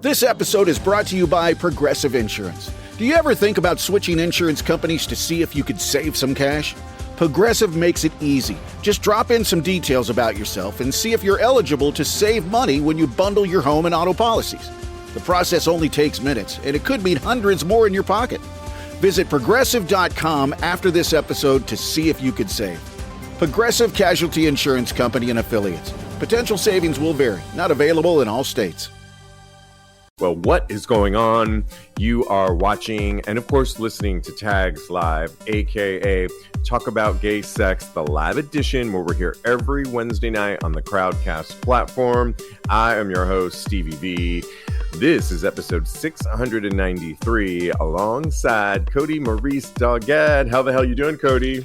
This episode is brought to you by Progressive Insurance. Do you ever think about switching insurance companies to see if you could save some cash? Progressive makes it easy. Just drop in some details about yourself and see if you're eligible to save money when you bundle your home and auto policies. The process only takes minutes, and it could mean hundreds more in your pocket. Visit Progressive.com after this episode to see if you could save. Progressive Casualty Insurance Company and Affiliates. Potential savings will vary. Not available in all states. Well, what is going on? You are watching and, of course, listening to Tags Live, aka Talk About Gay Sex, the live edition, where we're here every Wednesday night on the Crowdcast platform. I am your host, Stevie V. This is episode 693, alongside Cody Maurice Doggett. How the hell you doing, Cody?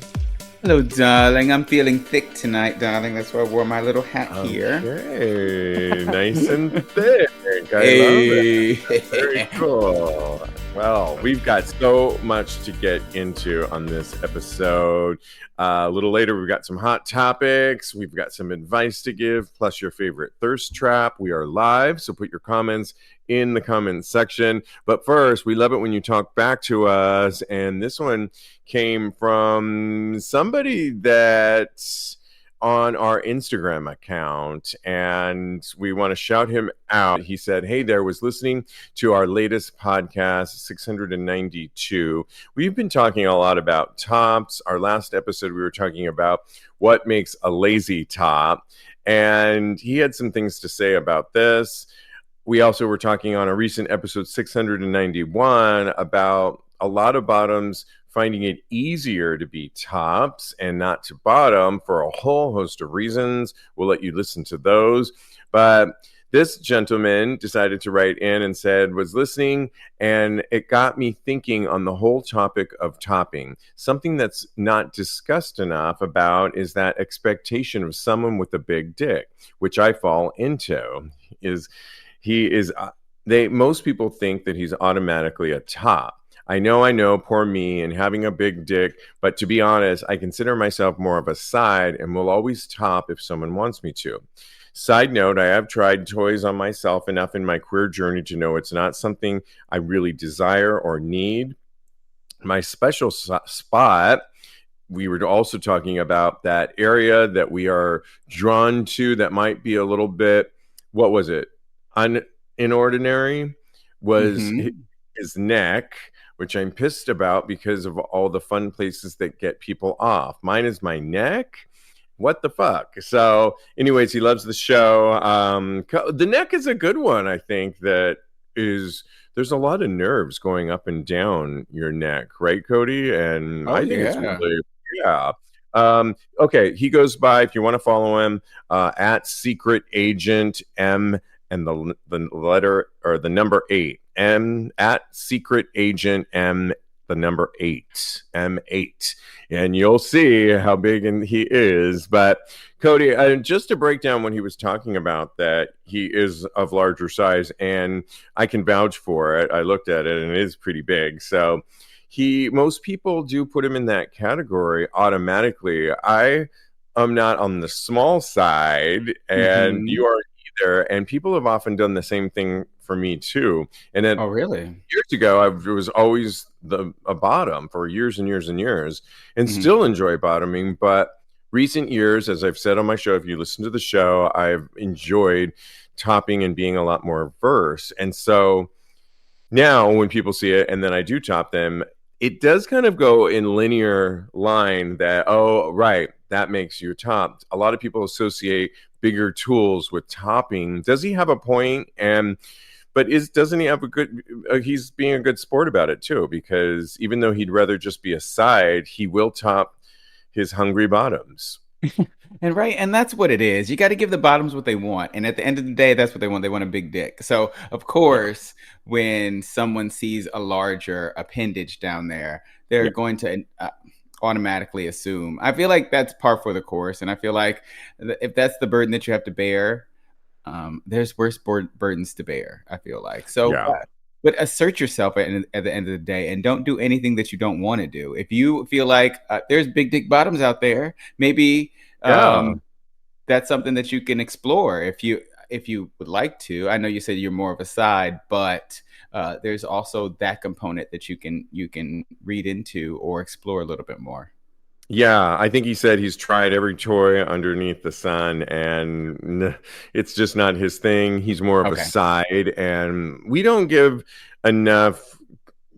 Hello, darling. I'm feeling thick tonight, darling. That's why I wore my little hat here. Okay, nice and thick. I love it. Very cool. Well, we've got so much to get into on this episode. A little later, we've got some hot topics. We've got some advice to give, plus your favorite thirst trap. We are live, so put your comments in the comments section. But first, we love it when you talk back to us. And this one came from somebody that's on our Instagram account, and we want to shout him out. He said, "Hey there, was listening to our latest podcast, 692. We've been talking a lot about tops. Our last episode, we were talking about what makes a lazy top, and he had some things to say about this. We also were talking on a recent episode, 691, about a lot of bottoms finding it easier to be tops and not to bottom for a whole host of reasons. We'll let you listen to those. But this gentleman decided to write in and said, was listening, and it got me thinking on the whole topic of topping. Something that's not discussed enough about is that expectation of someone with a big dick, which I fall into. Most people think that he's automatically a top. I know, poor me and having a big dick, but to be honest, I consider myself more of a side and will always top if someone wants me to. Side note, I have tried toys on myself enough in my queer journey to know it's not something I really desire or need. My special spot, we were also talking about that area that we are drawn to that might be a little bit, what was it? Inordinary was his neck, which I'm pissed about because of all the fun places that get people off. Mine is my neck. What the fuck? So anyways, he loves the show. The neck is a good one. I think there's a lot of nerves going up and down your neck, right, Cody? And I think it's really, okay. He goes by, if you want to follow him, at Secret Agent M and the letter or the number 8. M at Secret Agent M, the number 8, M8, and you'll see how big he is. But Cody, just to break down what he was talking about, that he is of larger size, and I can vouch for it. I looked at it, and it is pretty big. So most people do put him in that category automatically. I am not on the small side, and you are either. And people have often done the same thing for me too. And then, really? Years ago, I was always a bottom for years and years and years, and still enjoy bottoming. But recent years, as I've said on my show, if you listen to the show, I've enjoyed topping and being a lot more verse. And so now when people see it and then I do top them, it does kind of go in linear line that, oh, right, that makes you top. A lot of people associate bigger tools with topping. Does he have a point? But doesn't he have a good, he's being a good sport about it too, because even though he'd rather just be a side, he will top his hungry bottoms. And that's what it is. You got to give the bottoms what they want. And at the end of the day, that's what they want. They want a big dick. So of course, when someone sees a larger appendage down there, they're going to automatically assume. I feel like that's par for the course. And I feel like if that's the burden that you have to bear, there's worse burdens to bear, I feel like. So, but assert yourself at the end of the day, and don't do anything that you don't want to do. If you feel like there's big dick bottoms out there, maybe that's something that you can explore. If if you would like to. I know you said you're more of a side, but there's also that component that you can read into or explore a little bit more. Yeah, I think he said he's tried every toy underneath the sun, and it's just not his thing. He's more of a side, and we don't give enough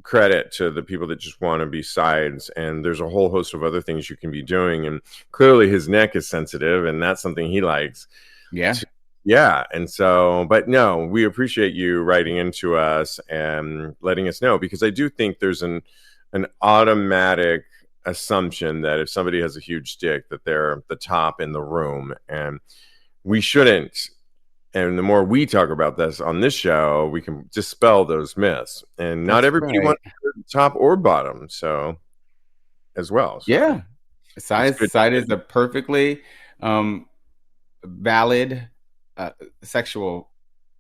credit to the people that just want to be sides. And there's a whole host of other things you can be doing. And clearly his neck is sensitive, and that's something he likes. Yeah. And so, but no, we appreciate you writing into us and letting us know, because I do think there's an automatic assumption that if somebody has a huge dick, that they're the top in the room, and we shouldn't. And the more we talk about this on this show, we can dispel those myths. And not everybody wants to be top or bottom, so as well. So, yeah, side is a perfectly valid sexual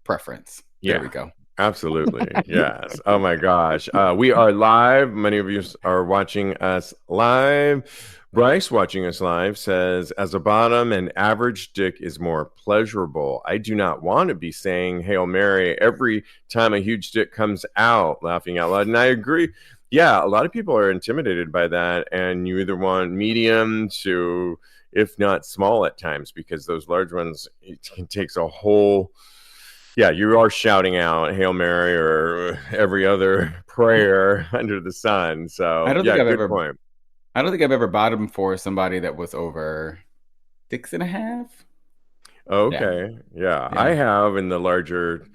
preference. There we go. Absolutely. Yes. Oh my gosh. We are live. Many of you are watching us live. Bryce, watching us live, says, as a bottom, an average dick is more pleasurable. I do not want to be saying Hail Mary every time a huge dick comes out, laughing out loud. And I agree. Yeah, a lot of people are intimidated by that. And you either want medium to, if not small at times, because those large ones, it takes a whole... Yeah, you are shouting out Hail Mary or every other prayer under the sun. So I don't think I've ever bottomed for somebody that was over 6.5. Okay. Yeah. I have in the larger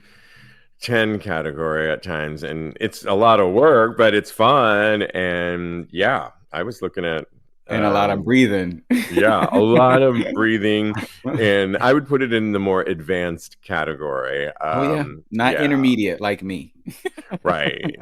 10 category at times, and it's a lot of work, but it's fun. And yeah, I was looking at and a lot of breathing. Yeah, a lot of breathing. And I would put it in the more advanced category. Not intermediate like me. Right.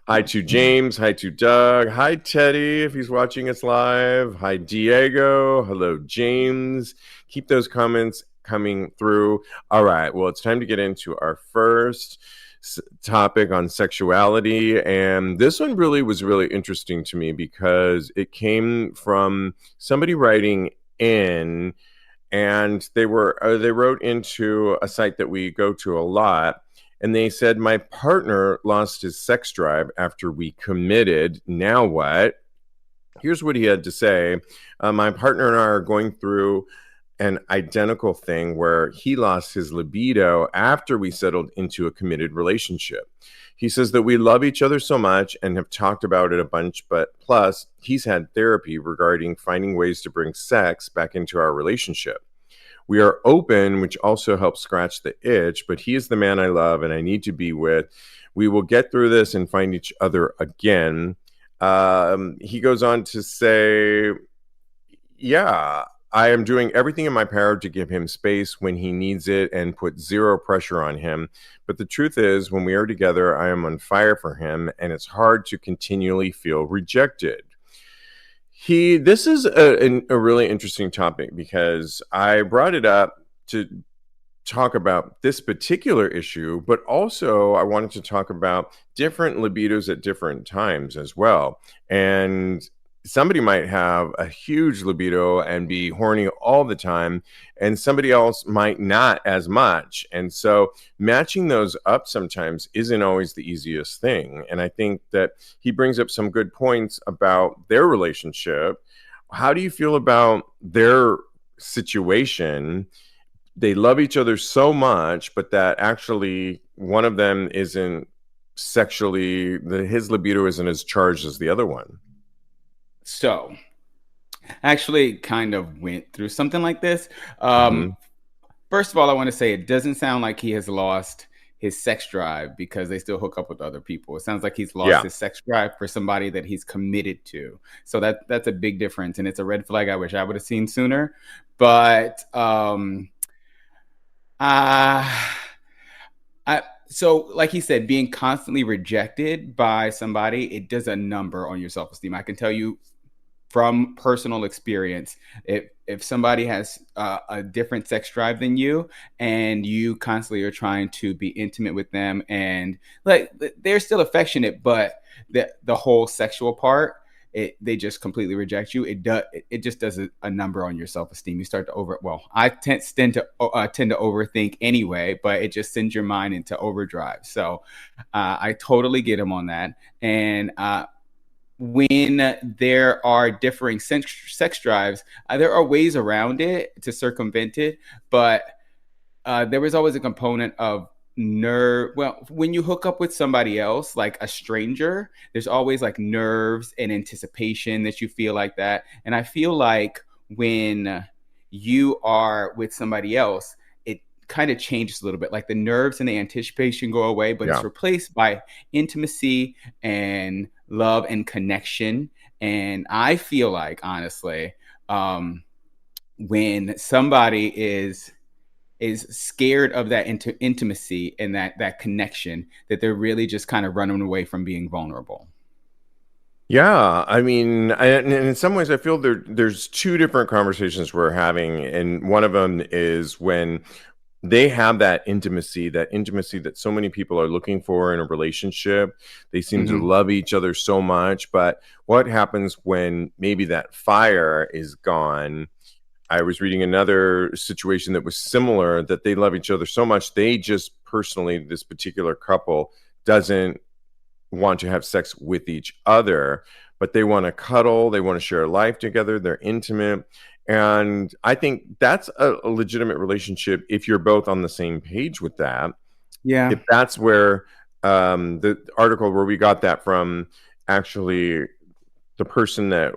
Hi to James. Hi to Doug. Hi, Teddy, if he's watching us live. Hi, Diego. Hello, James. Keep those comments coming through. All right. Well, it's time to get into our first topic on sexuality, and this one was really interesting to me because it came from somebody writing in, and they wrote into a site that we go to a lot, and they said, my partner lost his sex drive after we committed. Now what? Here's what he had to say. My partner and I are going through an identical thing where he lost his libido after we settled into a committed relationship. He says that we love each other so much and have talked about it a bunch, but plus he's had therapy regarding finding ways to bring sex back into our relationship. We are open, which also helps scratch the itch, but he is the man I love and I need to be with. We will get through this and find each other again. He goes on to say, I am doing everything in my power to give him space when he needs it and put zero pressure on him. But the truth is, when we are together, I am on fire for him, and it's hard to continually feel rejected. This is a really interesting topic because I brought it up to talk about this particular issue, but also I wanted to talk about different libidos at different times as well. And somebody might have a huge libido and be horny all the time, and somebody else might not as much. And so matching those up sometimes isn't always the easiest thing. And I think that he brings up some good points about their relationship. How do you feel about their situation? They love each other so much, but that actually one of them isn't sexually, his libido isn't as charged as the other one. So, I actually kind of went through something like this. First of all, I want to say it doesn't sound like he has lost his sex drive because they still hook up with other people. It sounds like he's lost his sex drive for somebody that he's committed to. So that's a big difference, and it's a red flag I wish I would have seen sooner. But so like he said, being constantly rejected by somebody, it does a number on your self-esteem. I can tell you from personal experience, if somebody has a different sex drive than you and you constantly are trying to be intimate with them, and like they're still affectionate, but the whole sexual part, they just completely reject you, it just does a number on your self-esteem. You start to I tend to overthink anyway, but it just sends your mind into overdrive. So I totally get him on that. And when there are differing sex drives, there are ways around it to circumvent it, but there was always a component of nerve. Well, when you hook up with somebody else, like a stranger, there's always like nerves and anticipation that you feel like that. And I feel like when you are with somebody else, it kind of changes a little bit. Like the nerves and the anticipation go away, but it's replaced by intimacy and love and connection. And I feel like, honestly, when somebody is scared of that intimacy and that connection, that they're really just kind of running away from being vulnerable. Yeah, I mean, and in some ways, I feel there's two different conversations we're having, and one of them is when they have that intimacy that so many people are looking for in a relationship. They seem to love each other so much, but what happens when maybe that fire is gone? I was reading another situation that was similar, that they love each other so much, they just personally, this particular couple doesn't want to have sex with each other, but they want to cuddle, they want to share a life together, they're intimate. And I think that's a legitimate relationship if you're both on the same page with that. Yeah. If that's where the article where we got that from, actually the person that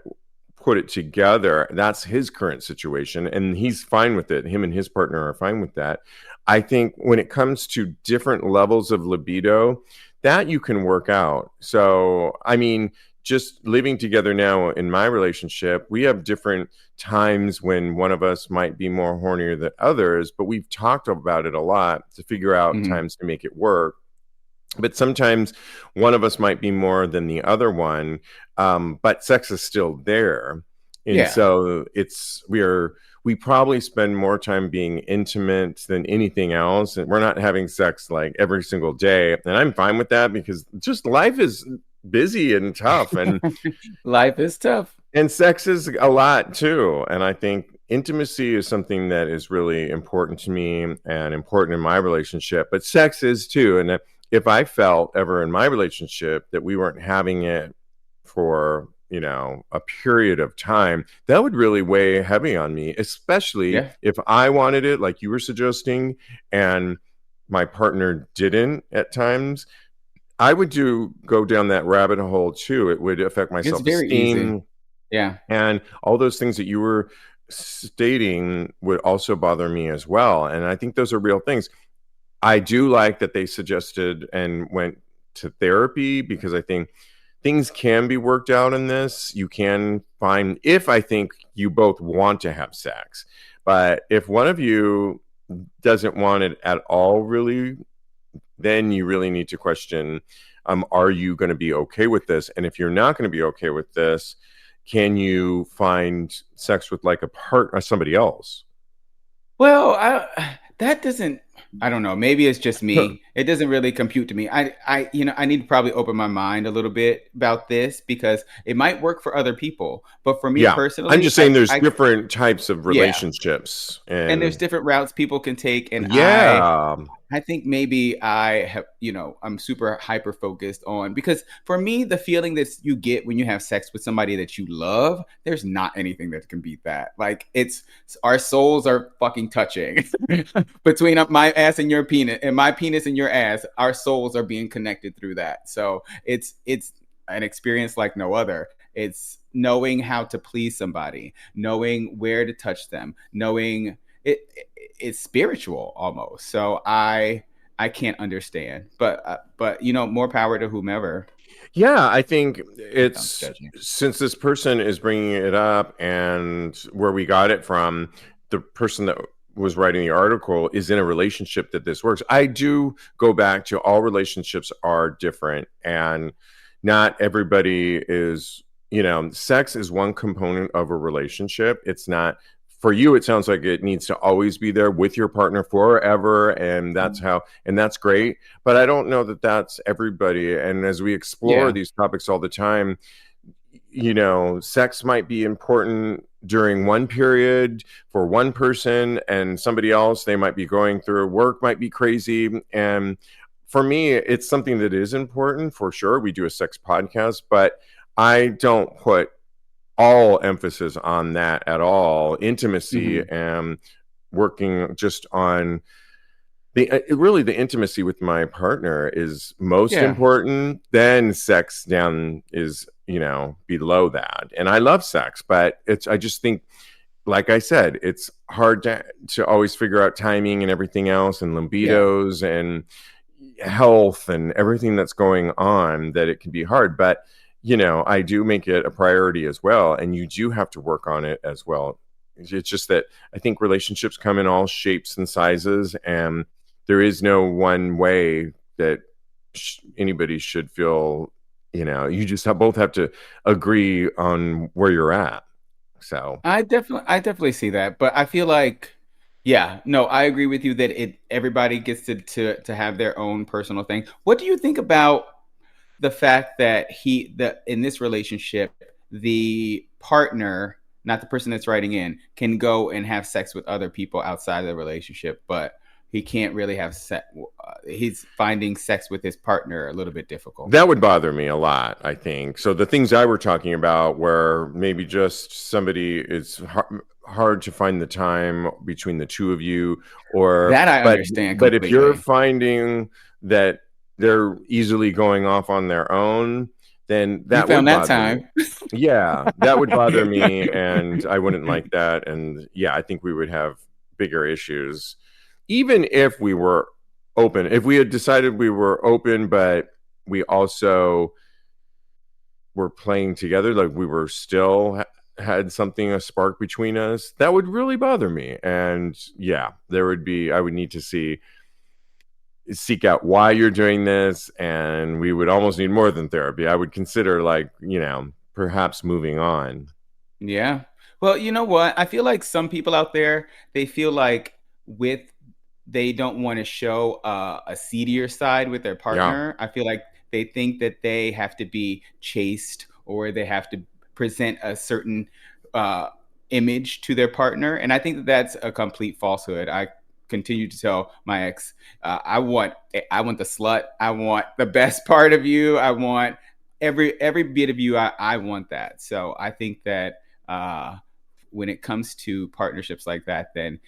put it together, that's his current situation and he's fine with it. Him and his partner are fine with that. I think when it comes to different levels of libido, that you can work out. So, I mean, just living together now in my relationship, we have different times when one of us might be more hornier than others, but we've talked about it a lot to figure out times to make it work. But sometimes one of us might be more than the other one, but sex is still there. And so we probably spend more time being intimate than anything else. And we're not having sex like every single day. And I'm fine with that because just life is busy and tough. And life is tough. And sex is a lot too. And I think intimacy is something that is really important to me and important in my relationship. But sex is too. And if I felt ever in my relationship that we weren't having it for, a period of time, that would really weigh heavy on me, especially if I wanted it, like you were suggesting, and my partner didn't at times. I would go down that rabbit hole too. It would affect my self-esteem. Yeah. And all those things that you were stating would also bother me as well. And I think those are real things. I do like that they suggested and went to therapy because I think things can be worked out in this. You can find, if I think you both want to have sex, but if one of you doesn't want it at all, really, then you really need to question, are you going to be okay with this? And if you're not going to be okay with this, can you find sex with like somebody else? Well, I don't know. Maybe it's just me. It doesn't really compute to me. I need to probably open my mind a little bit about this because it might work for other people, but for me personally, I'm just saying there's different types of relationships, and there's different routes people can take. And I think maybe I have, I'm super hyper focused on, because for me, the feeling that you get when you have sex with somebody that you love, there's not anything that can beat that. Like our souls are fucking touching between my ass and your penis and my penis and your ass. Our souls are being connected through that. So it's an experience like no other. It's knowing how to please somebody, knowing where to touch them, knowing it's spiritual almost. So I can't understand, but more power to whomever. Yeah, I think it's, since this person is bringing it up and where we got it from, the person that was writing the article is in a relationship that this works. I do go back to all relationships are different and not everybody is, sex is one component of a relationship. It's not. For you, it sounds like it needs to always be there with your partner forever, and that's that's great. But I don't know that that's everybody. And as we explore these topics all the time, sex might be important during one period for one person, and somebody else, they might be going through work, might be crazy. And for me, it's something that is important for sure. We do a sex podcast, but I don't put all emphasis on that at all. Intimacy and working just on the intimacy with my partner is most important. Then sex down is below that. And I love sex, but I just think, like I said, it's hard to always figure out timing and everything else, and libidos and health and everything that's going on, that it can be hard. But I do make it a priority as well, and you do have to work on it as well. It's just that I think relationships come in all shapes and sizes, and there is no one way that anybody should feel. You just both have to agree on where you're at. So I definitely see that, but I feel like, I agree with you that everybody gets to have their own personal thing. What do you think about the fact that in this relationship, the partner, not the person that's writing in, can go and have sex with other people outside of the relationship, but he can't really have sex. He's finding sex with his partner a little bit difficult. That would bother me a lot, I think. So the things I were talking about, where maybe just somebody is hard to find the time between the two of you, or that I understand. But if you're finding that they're easily going off on their own, then that would bother time. Me. Yeah, that would bother me, and I wouldn't like that. And I think we would have bigger issues. Even if we were open, if we had decided we were open, but we also were playing together, like we were still had a spark between us, that would really bother me. And I would need to seek out why you're doing this, and we would almost need more than therapy. I would consider perhaps moving on. Yeah. Well, you know what? I feel like some people out there, they feel like they don't want to show a seedier side with their partner. I feel like they think that they have to be chaste, or they have to present a certain image to their partner. And I think that that's a complete falsehood. I continue to tell my ex, I want the slut. I want the best part of you. I want every bit of you. I want that. So I think that when it comes to partnerships like that, then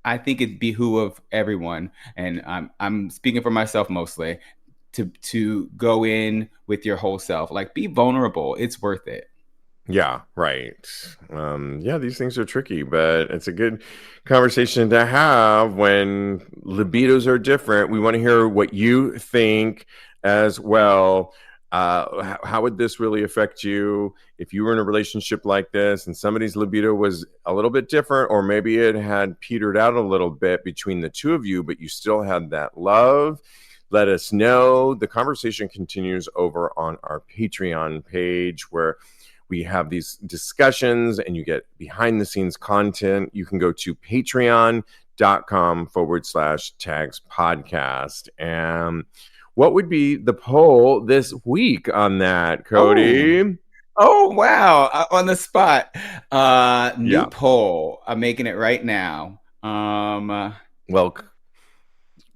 I think it behoove everyone, and I'm speaking for myself mostly, to go in with your whole self. Like, be vulnerable. It's worth it. Yeah, right. These things are tricky, but it's a good conversation to have when libidos are different. We want to hear what you think as well. How would this really affect you if you were in a relationship like this and somebody's libido was a little bit different, or maybe it had petered out a little bit between the two of you, but you still had that love? Let us know. The conversation continues over on our Patreon page, where we have these discussions and you get behind the scenes content. You can go to patreon.com/tags podcast. And what would be the poll this week on that, Cody? Oh wow. On the spot. New poll. I'm making it right now.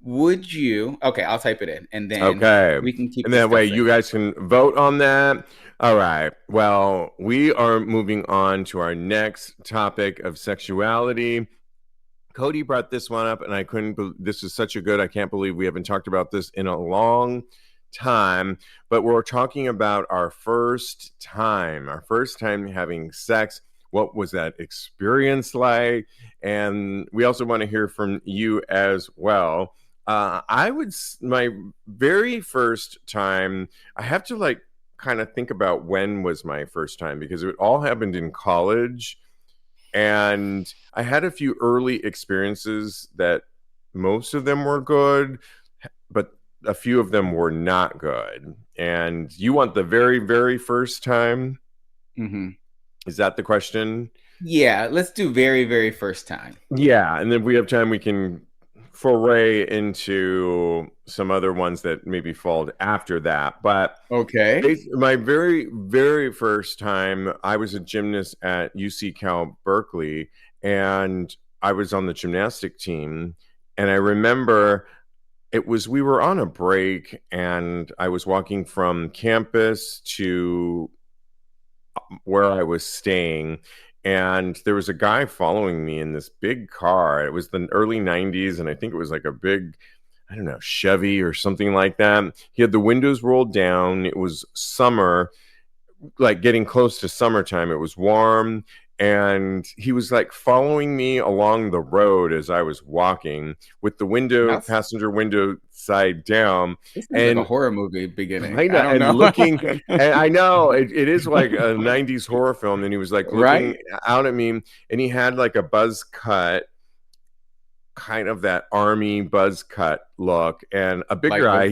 Would you? Okay, I'll type it in, and then we can keep. And that way, you guys can vote on that. All right. Well, we are moving on to our next topic of sexuality. Cody brought this one up, and this is such a good. I can't believe we haven't talked about this in a long time. But we're talking about our first time having sex. What was that experience like? And we also want to hear from you as well. My very first time, I have to kind of think about when was my first time, because it all happened in college. And I had a few early experiences that most of them were good, but a few of them were not good. And you want the very, very first time? Mm-hmm. Is that the question? Yeah, let's do very, very first time. Yeah, and if we have time, we can foray into some other ones that maybe followed after that. But Okay. my very, very first time, I was a gymnast at UC Cal Berkeley, and I was on the gymnastic team. And I remember we were on a break, and I was walking from campus to where I was staying, and there was a guy following me in this big car. It was the early 90s, and I think it was like a big, I don't know, Chevy or something like that. He had the windows rolled down. It was summer, like getting close to summertime. It was warm, and he was like following me along the road as I was walking with the passenger window side down. This is like a horror movie beginning. I know, I don't know. looking, and I know it is like a 90s horror film. And he was like looking out at me, and he had like a buzz cut, kind of that army buzz cut look, and a bigger eye.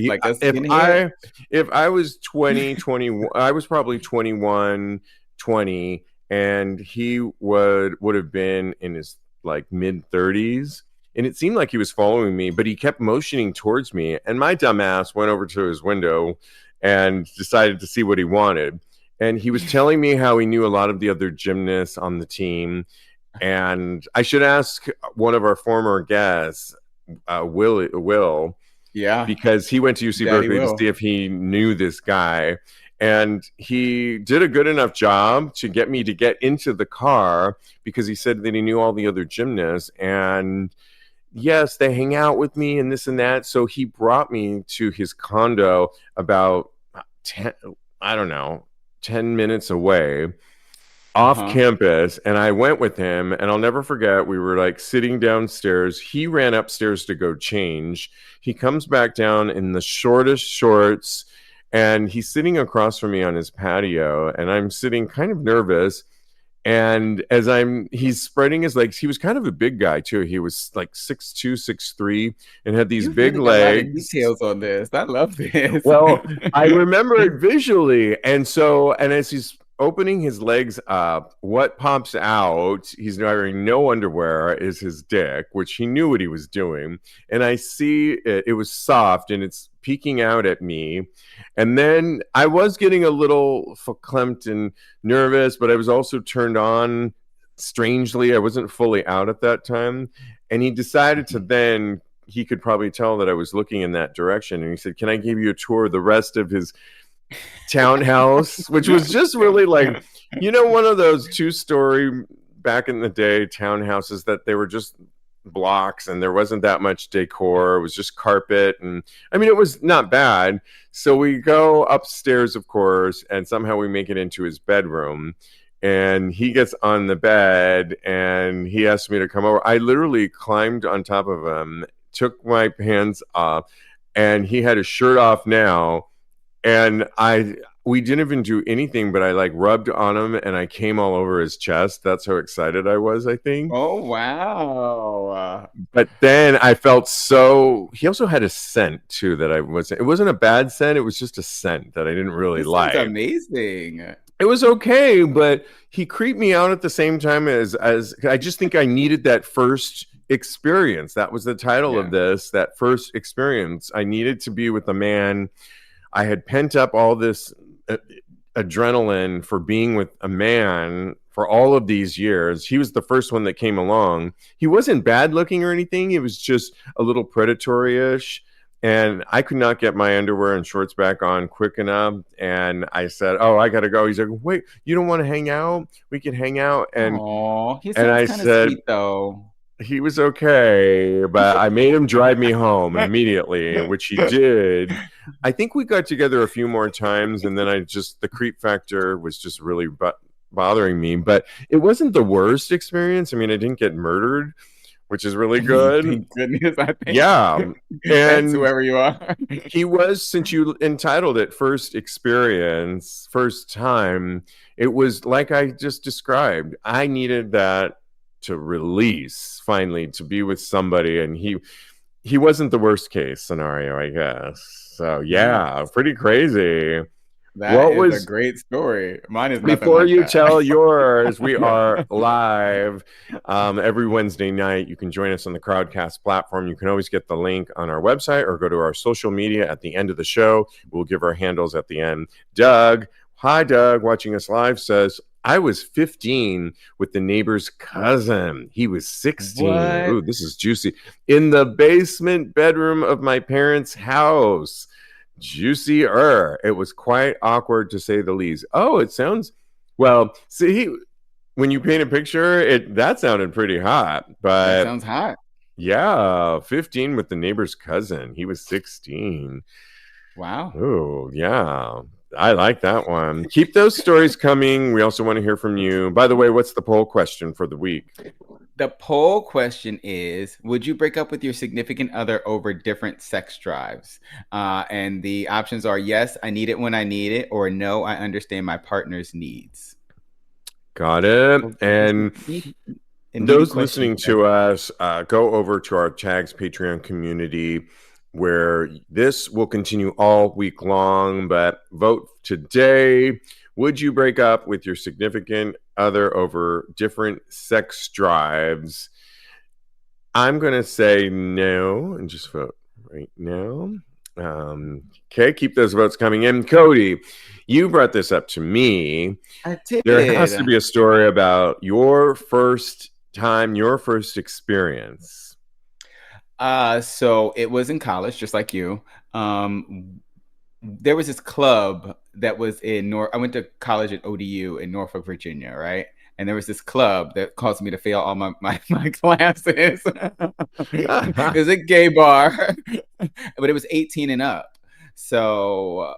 If I was 20, I was probably 21, 20, and he would have been in his like mid 30s, and it seemed like he was following me, but he kept motioning towards me, and my dumb ass went over to his window and decided to see what he wanted. And he was telling me how he knew a lot of the other gymnasts on the team. And I should ask one of our former guests, Will, because he went to UC Berkeley to see if he knew this guy. And he did a good enough job to get me to get into the car, because he said that he knew all the other gymnasts. And yes, they hang out with me and this and that. So he brought me to his condo about 10 minutes away, off campus, and I went with him, and I'll never forget, we were like sitting downstairs. He ran upstairs to go change. He comes back down in the shortest shorts, and he's sitting across from me on his patio, and I'm sitting kind of nervous. And as he's spreading his legs, he was kind of a big guy too. He was like 6'2", 6'3", and had these big legs. A lot of details on this. I love this. Well, I remember it visually. And as he's opening his legs up, what pops out, he's wearing no underwear, is his dick, which he knew what he was doing. And I see it was soft, and it's peeking out at me. And then I was getting a little verklempt and nervous, but I was also turned on strangely. I wasn't fully out at that time. And he decided to then, he could probably tell that I was looking in that direction. And he said, "Can I give you a tour of the rest of his townhouse?" Which was just really like, one of those 2-story back in the day townhouses that they were just blocks, and there wasn't that much decor. It was just carpet, and I mean, it was not bad. So we go upstairs, of course, and somehow we make it into his bedroom, and he gets on the bed, and he asked me to come over. I literally climbed on top of him, took my hands off, and he had his shirt off now. And we didn't even do anything, but I like rubbed on him, and I came all over his chest. That's how excited I was, I think. Oh, wow. But then I felt he also had a scent too that it wasn't a bad scent. It was just a scent that I didn't really like. That's amazing. It was okay, but he creeped me out at the same time as I just think I needed that first experience. That was the title of this, that first experience. I needed to be with a man. I had pent up all this adrenaline for being with a man for all of these years. He was the first one that came along. He wasn't bad looking or anything. He was just a little predatory-ish. And I could not get my underwear and shorts back on quick enough. And I said, "Oh, I got to go." He's like, "Wait, you don't want to hang out? We can hang out." And, I said, sweet, though. He was okay, but I made him drive me home immediately, which he did. I think we got together a few more times, and then the creep factor was just really bothering me. But it wasn't the worst experience. I mean, I didn't get murdered, which is really good. Thank goodness, I think. Yeah. And that's whoever you are. He was, since you entitled it first experience, first time, it was like I just described. I needed that to release, finally, to be with somebody, and he wasn't the worst case scenario, I guess. So yeah, pretty crazy. That What is a was great story. Mine is nothing Before like you that. tell yours, we are live every Wednesday night. You can join us on the Crowdcast platform. You can always get the link on our website or go to our social media at the end of the show. We'll give our handles at the end. Doug, hi, Doug, watching us live, says, I was 15 with the neighbor's cousin. He was 16. What? Ooh, this is juicy. In the basement bedroom of my parents' house. Juicier. It was quite awkward to say the least. Oh, it sounds well. See, when you paint a picture, that sounded pretty hot. That But sounds hot. yeah, 15 with the neighbor's cousin. He was 16. Wow. Oh, yeah. I like that one. Keep those stories coming. We also want to hear from you. By the way, what's the poll question for the week? The poll question is, would you break up with your significant other over different sex drives? And the options are yes, I need it when I need it, or no, I understand my partner's needs. Got it. And those listening to us, go over to our Tags Patreon community where this will continue all week long, but vote today. Would you break up with your significant other over different sex drives? I'm going to say no and just vote right now. Okay, keep those votes coming in. Cody, you brought this up to me. I did. There has to be a story about your first time, your first experience. So it was in college, just like you. There was this club that was in I went to college at ODU in Norfolk, Virginia, right? And there was this club that caused me to fail all my classes. It was a gay bar, but it was 18 and up. So,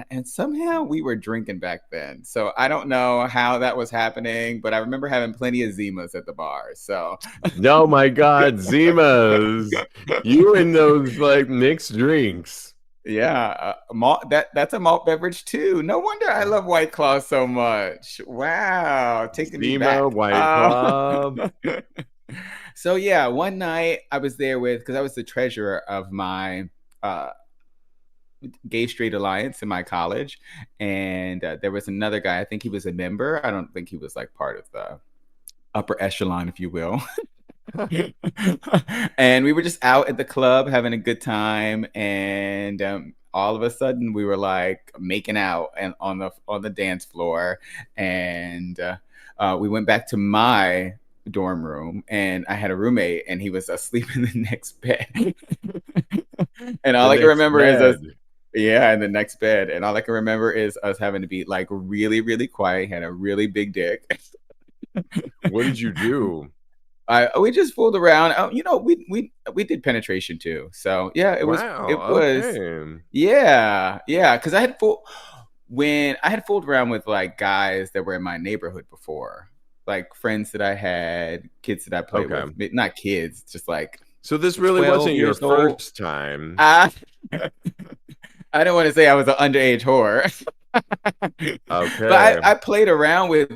and somehow we were drinking back then. So I don't know how that was happening, but I remember having plenty of Zimas at the bar. So, oh my God, Zimas! You and those like mixed drinks. Yeah, that's a malt beverage too. No wonder I love White Claw so much. Wow, taking me back. White Claw. So yeah, one night I was there because I was the treasurer of my Gay Straight Alliance in my college, and there was another guy. I think he was a member. I don't think he was like part of the upper echelon, if you will. And we were just out at the club having a good time, and all of a sudden we were like making out and on the dance floor, and we went back to my dorm room, and I had a roommate, and he was asleep in the next bed. And all I can remember is us. Yeah, in the next bed. And all I can remember is us having to be like really, really quiet. He had a really big dick. What did you do? We just fooled around. We did penetration too. So yeah, it was. Yeah. Because I had fooled around with like guys that were in my neighborhood before, like friends that I had, kids that I played with. Not kids, just like. So this really wasn't your first time. I don't want to say I was an underage whore. Okay. But I played around with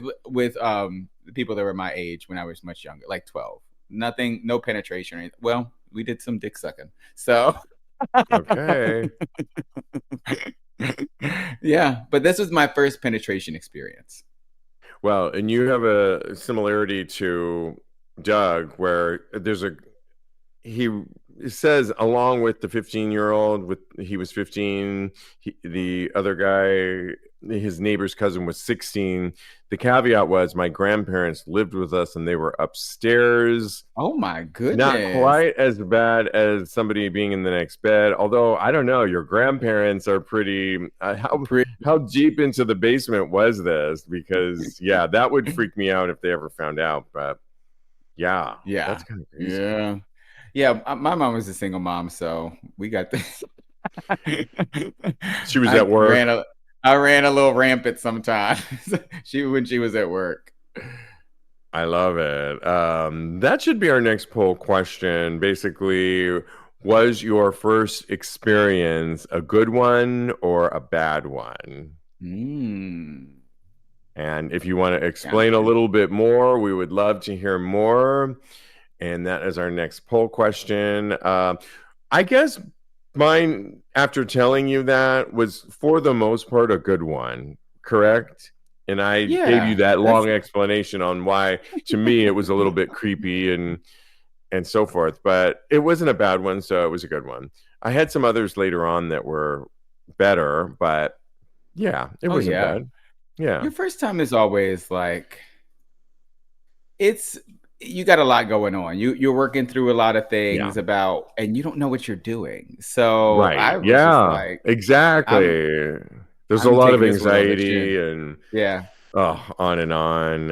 people that were my age when I was much younger, like 12. Nothing, no penetration or anything. Well, we did some dick sucking. So okay. Yeah, but this was my first penetration experience. Well, and you have a similarity to Doug where he says along with the 15-year-old he was 15, the other guy, his neighbor's cousin, was 16. The caveat was my grandparents lived with us and they were upstairs. Oh my goodness. Not quite as bad as somebody being in the next bed, although I don't know, your grandparents are pretty how deep into the basement was this? Because yeah, that would freak me out if they ever found out. But yeah, that's kind of crazy. Yeah, my mom was a single mom, so we got this. She was at work. I ran a little rampant sometimes. when she was at work. I love it. That should be our next poll question. Basically, was your first experience a good one or a bad one? And if you want to explain a little bit more, we would love to hear more. And that is our next poll question. I guess mine after telling you that, was for the most part a good one, correct? And I gave you that long explanation on why, to me, it was a little bit creepy and so forth. But it wasn't a bad one, so it was a good one. I had some others later on that were better, but yeah, it wasn't bad. Yeah. Your first time is always like, you got a lot going on. You're working through a lot of things about, and you don't know what you're doing. So I was just like, exactly. There's a lot of anxiety and on and on.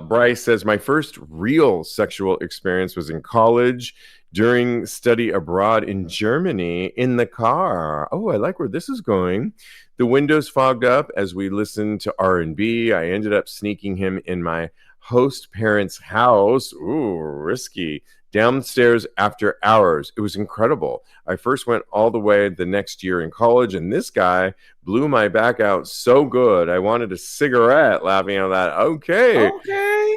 Bryce says, my first real sexual experience was in college during study abroad in Germany in the car. Oh, I like where this is going. The windows fogged up as we listened to R&B. I ended up sneaking him in my host parents' house. Ooh, risky. Downstairs after hours. It was incredible. I first went all the way the next year in college, and this guy blew my back out so good. I wanted a cigarette, laughing at that. Okay.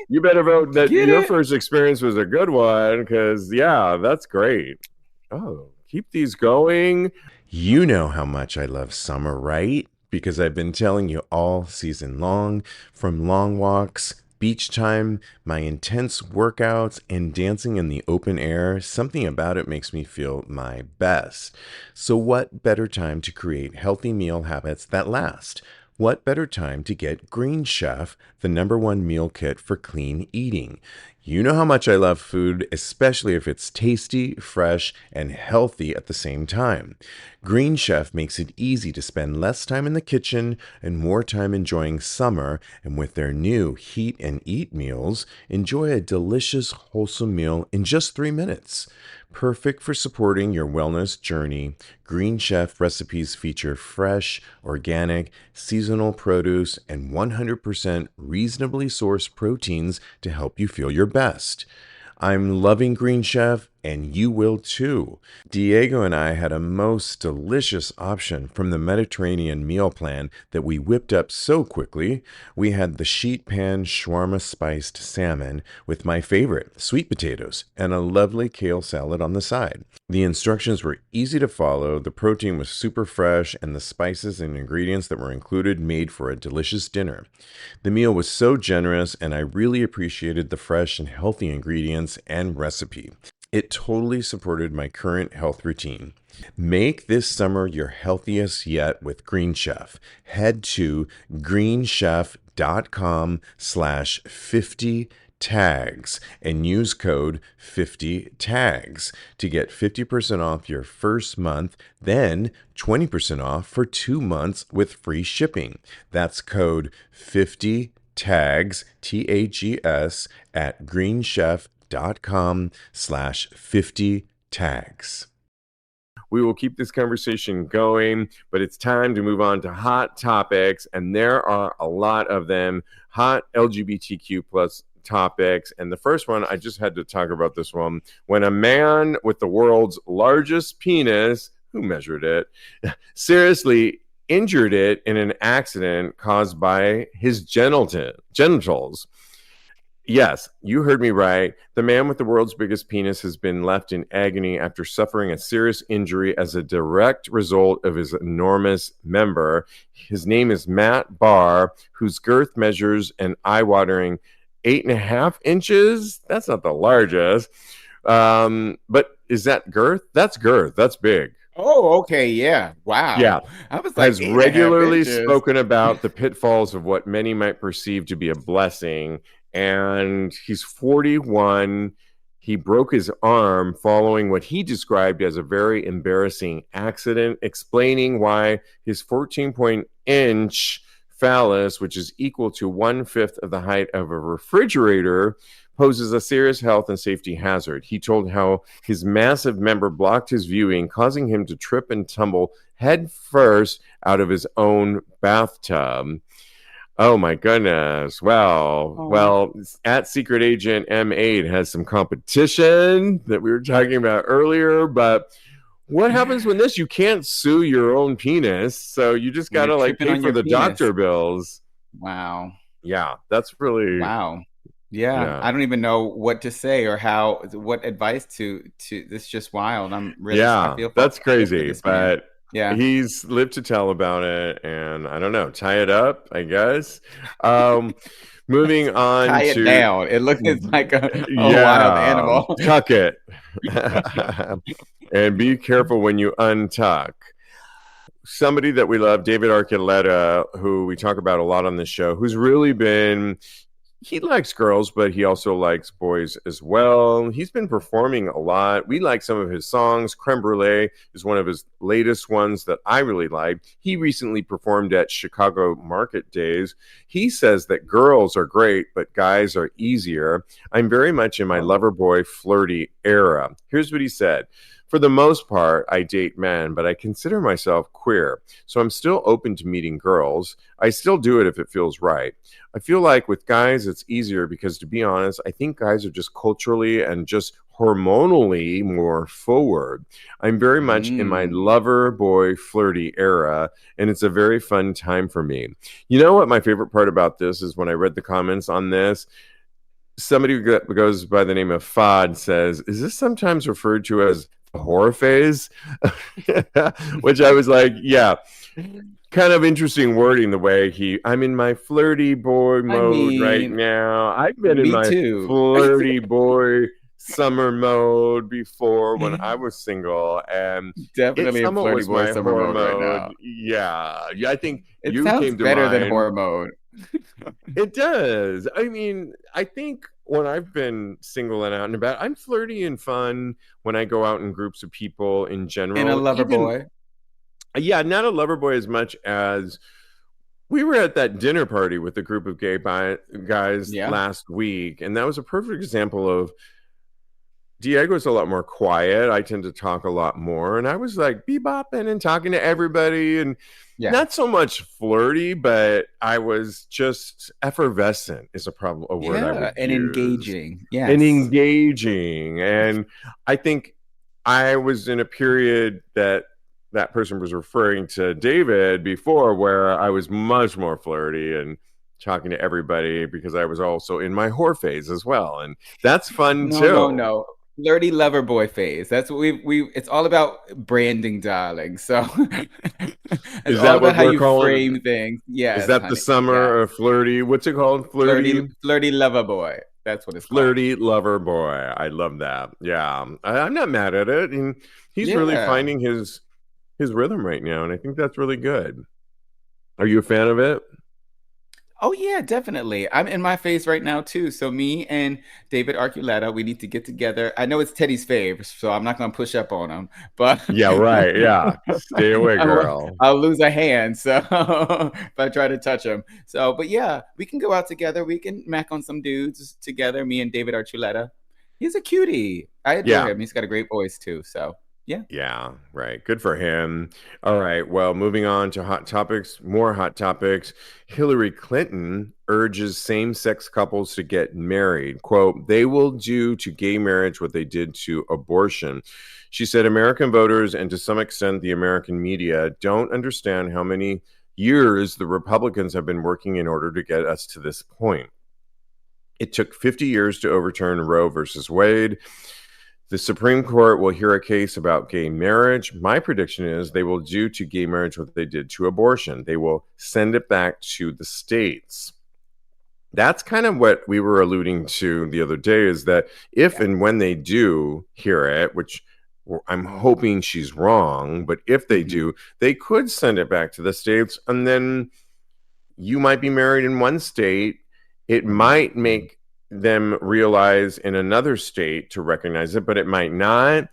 You better vote that your first experience was a good one, because, that's great. Oh, keep these going. You know how much I love summer, right? Because I've been telling you all season long, from long walks, beach time, my intense workouts, and dancing in the open air, something about it makes me feel my best. So what better time to create healthy meal habits that last? What better time to get Green Chef, the #1 meal kit for clean eating? You know how much I love food, especially if it's tasty, fresh, and healthy at the same time. Green Chef makes it easy to spend less time in the kitchen and more time enjoying summer, and with their new Heat and Eat meals, enjoy a delicious, wholesome meal in just 3 minutes. Perfect for supporting your wellness journey, Green Chef recipes feature fresh, organic, seasonal produce and 100% reasonably sourced proteins to help you feel your best. I'm loving Green Chef, and you will too. Diego and I had a most delicious option from the Mediterranean meal plan that we whipped up so quickly. We had the sheet pan shawarma spiced salmon with my favorite, sweet potatoes, and a lovely kale salad on the side. The instructions were easy to follow, the protein was super fresh, and the spices and ingredients that were included made for a delicious dinner. The meal was so generous, and I really appreciated the fresh and healthy ingredients and recipe. It totally supported my current health routine. Make this summer your healthiest yet with Green Chef. Head to greenchef.com/50tags and use code 50tags to get 50% off your first month, then 20% off for 2 months with free shipping. That's code 50tags, TAGS, at greenchef.com/50tags. We will keep this conversation going, but it's time to move on to hot topics, and there are a lot of them. Hot LGBTQ plus topics, and the first one, I just had to talk about this one. When a man with the world's largest penis, who measured it, seriously injured it in an accident caused by his genitals. Yes, you heard me right. The man with the world's biggest penis has been left in agony after suffering a serious injury as a direct result of his enormous member. His name is Matt Barr, whose girth measures an eye-watering 8.5 inches. That's not the largest. But is that girth? That's girth. That's big. Oh, okay. Yeah. Wow. Yeah. I was like, has regularly spoken about the pitfalls of what many might perceive to be a blessing. And he's 41. He broke his arm following what he described as a very embarrassing accident, explaining why his 14-inch phallus, which is equal to 1/5 of the height of a refrigerator, poses a serious health and safety hazard. He told how his massive member blocked his viewing, causing him to trip and tumble head first out of his own bathtub. Oh my goodness. Well, at Secret Agent M8 has some competition that we were talking about earlier, but what happens when you can't sue your own penis, so you just gotta pay for the doctor bills. Wow. Yeah, that's really wow. Yeah, Yeah. I don't even know what to say or what advice to. This is just wild. I Yeah, that's I feel for crazy, this man. but Yeah, he's lived to tell about it, and I don't know, tie it up, I guess. Um, moving on tie it to down. It looks like a wild yeah, animal. tuck it, and be careful when you untuck. Somebody that we love, David Archuleta, who we talk about a lot on this show, who's really been he likes girls, but he also likes boys as well. He's been performing a lot. We like some of his songs. Creme Brulee is one of his latest ones that I really like. He recently performed at Chicago Market Days. He says that girls are great, but guys are easier. I'm very much in my lover boy flirty era. Here's what he said. For the most part, I date men, but I consider myself queer. So I'm still open to meeting girls. I still do it if it feels right. I feel like with guys, it's easier because, to be honest, I think guys are just culturally and just hormonally more forward. I'm very much in my lover boy flirty era, and it's a very fun time for me. You know what my favorite part about this is when I read the comments on this? Somebody who goes by the name of Fod says, is this sometimes referred to as the horror phase? Which I was like, yeah. Kind of interesting wording the way I'm in my flirty boy mode right now. I've been in my too. flirty boy summer mode before when I was single, and Definitely a flirty boy summer horror mode right now. Yeah, I think It you sounds came to better mind. than horror mode. It does. I mean, I think when I've been single and out and about, I'm flirty and fun when I go out in groups of people in general. And a lover boy. Yeah, not a lover boy as much as we were at that dinner party with a group of gay guys last week, and that was a perfect example of Diego's a lot more quiet. I tend to talk a lot more, and I was like bebopping and talking to everybody, and not so much flirty, but I was just effervescent is a word I would and use. Engaging. Yeah, and engaging, and I think I was in a period that person was referring to David before, where I was much more flirty and talking to everybody because I was also in my whore phase as well, and that's fun too. No. Flirty lover boy phase. That's what we. It's all about branding, darling. So it's all about how you frame things. Yeah. Is that the summer of flirty? What's it called? Flirty lover boy. That's what it's called. Flirty lover boy. I love that. Yeah, I'm not mad at it, and he's really finding his rhythm right now, and I think that's really good. Are you a fan of it? Oh yeah, definitely. I'm in my phase right now too. So me and David Archuleta, we need to get together. I know it's Teddy's fave, so I'm not going to push up on him. But yeah, right. Yeah, stay away, girl. I'll lose a hand. So if I try to touch him. So, but yeah, we can go out together. We can mac on some dudes together. Me and David Archuleta. He's a cutie. I adore him. He's got a great voice too. So. Yeah, right. Good for him. All right. Well, moving on to hot topics, more hot topics. Hilary Clinton urges same-sex couples to get married. Quote, they will do to gay marriage what they did to abortion. She said American voters, and to some extent the American media, don't understand how many years the Republicans have been working in order to get us to this point. It took 50 years to overturn Roe versus Wade. The Supreme Court will hear a case about gay marriage. My prediction is they will do to gay marriage what they did to abortion. They will send it back to the states. That's kind of what we were alluding to the other day, is that if and when they do hear it, which I'm hoping she's wrong, but if they do, they could send it back to the states, and then you might be married in one state. It might make them realize in another state to recognize it, but it might not.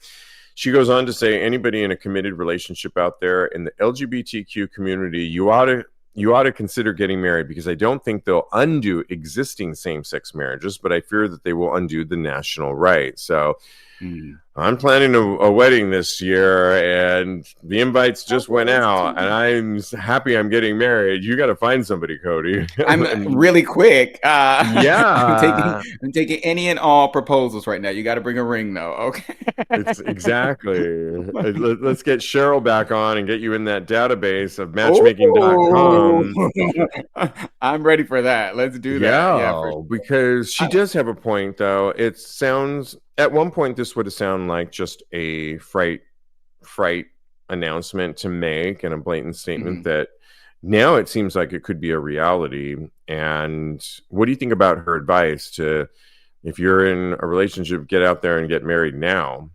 She goes on to say, anybody in a committed relationship out there in the LGBTQ community, you ought to consider getting married, because I don't think they'll undo existing same-sex marriages, but I fear that they will undo the national right. So Mm. I'm planning a wedding this year, and the invites just went out, and I'm happy I'm getting married. You got to find somebody, Cody. I'm really quick. Yeah. I'm taking any and all proposals right now. You got to bring a ring, though. Okay. It's exactly. Let's get Cheryl back on and get you in that database of Oh, matchmaking.com. I'm ready for that. Let's do that. Yeah, for Yeah, sure. because she does have a point, though. It sounds at one point this would have sounded like just a fright announcement to make and a blatant statement that now it seems like it could be a reality. And what do you think about her advice to, if you're in a relationship, get out there and get married now?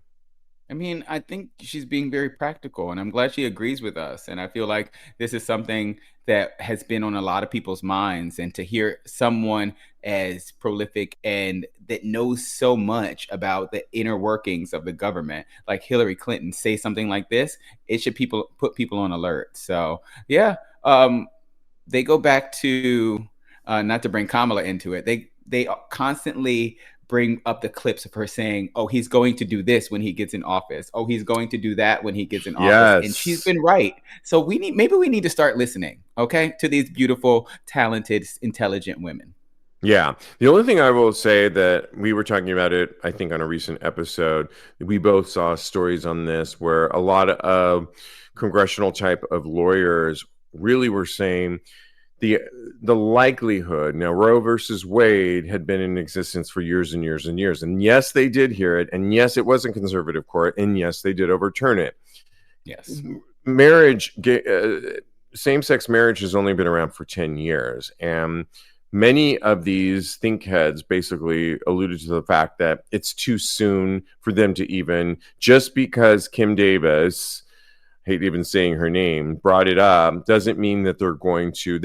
I mean, I think she's being very practical, and I'm glad she agrees with us. And I feel like this is something that has been on a lot of people's minds. And to hear someone as prolific and that knows so much about the inner workings of the government, like Hilary Clinton, say something like this, it should put people on alert. So, yeah, they go back to not to bring Kamala into it. They constantly bring up the clips of her saying, "Oh, he's going to do this when he gets in office. Oh, he's going to do that when he gets in office." And she's been right. So maybe we need to start listening, okay, to these beautiful, talented, intelligent women. Yeah. The only thing I will say that we were talking about it, I think, on a recent episode, we both saw stories on this where a lot of congressional type of lawyers really were saying the likelihood. Now, Roe versus Wade had been in existence for years and years and years. And yes, they did hear it. And yes, it was a conservative court. And yes, they did overturn it. Yes. Marriage, same-sex marriage has only been around for 10 years. And many of these think heads basically alluded to the fact that it's too soon for them to even, just because Kim Davis, hate even saying her name, brought it up, doesn't mean that they're going to.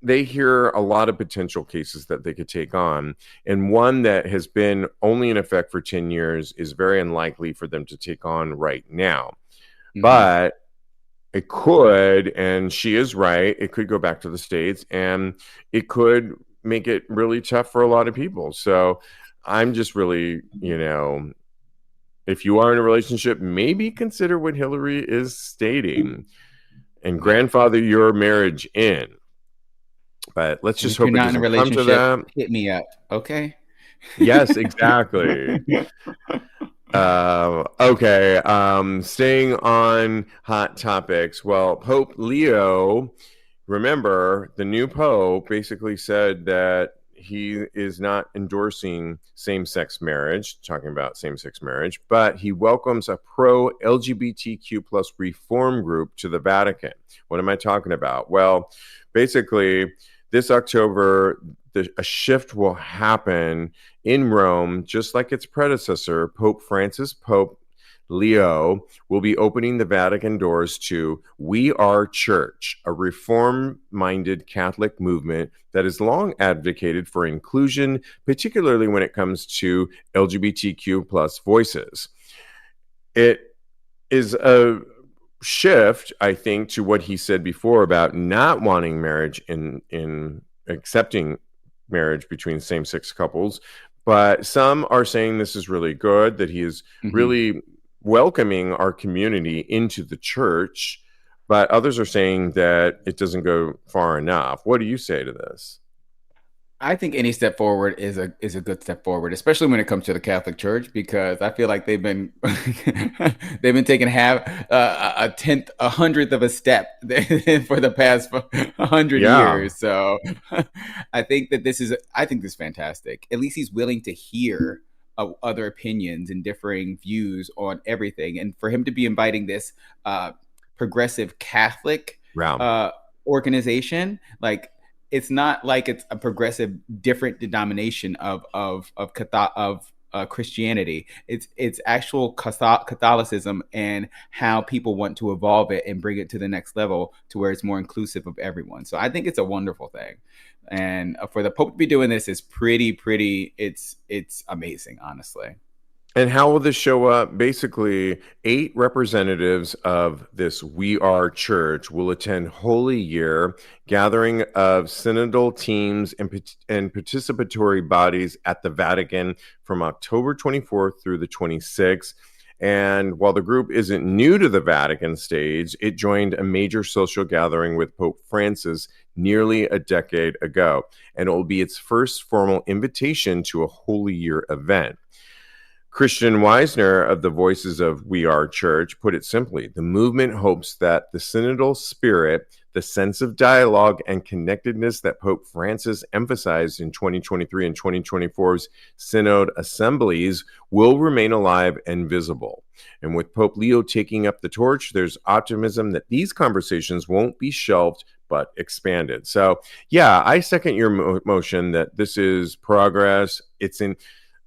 They hear a lot of potential cases that they could take on. And one that has been only in effect for 10 years is very unlikely for them to take on right now. Mm-hmm. But it could, and she is right, it could go back to the States, and it could make it really tough for a lot of people. So I'm just really, if you are in a relationship, maybe consider what Hilary is stating and grandfather your marriage in. But let's just hope it doesn't come to that. Hit me up, okay? Yes, exactly. Okay. Staying on hot topics. Well, Pope Leo, remember, the new Pope basically said that he is not endorsing same-sex marriage, talking about same-sex marriage, but he welcomes a pro-LGBTQ plus reform group to the Vatican. What am I talking about? Well, basically, this October, a shift will happen in Rome, just like its predecessor, Pope Francis. Pope Leo will be opening the Vatican doors to We Are Church, a reform-minded Catholic movement that has long advocated for inclusion, particularly when it comes to LGBTQ plus voices. It is a shift, I think, to what he said before about not wanting marriage in accepting marriage between same-sex couples. But some are saying this is really good, that he is really welcoming our community into the church, but others are saying that it doesn't go far enough. What do you say to this? I think any step forward is a good step forward, especially when it comes to the Catholic Church, because I feel like they've been taking half a tenth, a hundredth of a step for the past 100 years. So I think that this is fantastic. At least he's willing to hear other opinions and differing views on everything, and for him to be inviting this progressive Catholic organization, like. It's not like it's a progressive, different denomination of Christianity. It's actual Catholicism and how people want to evolve it and bring it to the next level to where it's more inclusive of everyone. So I think it's a wonderful thing, and for the Pope to be doing this is pretty. It's amazing, honestly. And how will this show up? Basically, 8 representatives of this We Are Church will attend Holy Year, gathering of synodal teams and participatory bodies at the Vatican from October 24th through the 26th. And while the group isn't new to the Vatican stage, it joined a major social gathering with Pope Francis nearly a decade ago. And it will be its first formal invitation to a Holy Year event. Christian Weisner of the Voices of We Are Church put it simply: the movement hopes that the synodal spirit, the sense of dialogue and connectedness that Pope Francis emphasized in 2023 and 2024's synod assemblies will remain alive and visible. And with Pope Leo taking up the torch, there's optimism that these conversations won't be shelved but expanded. So, yeah, I second your motion that this is progress. It's in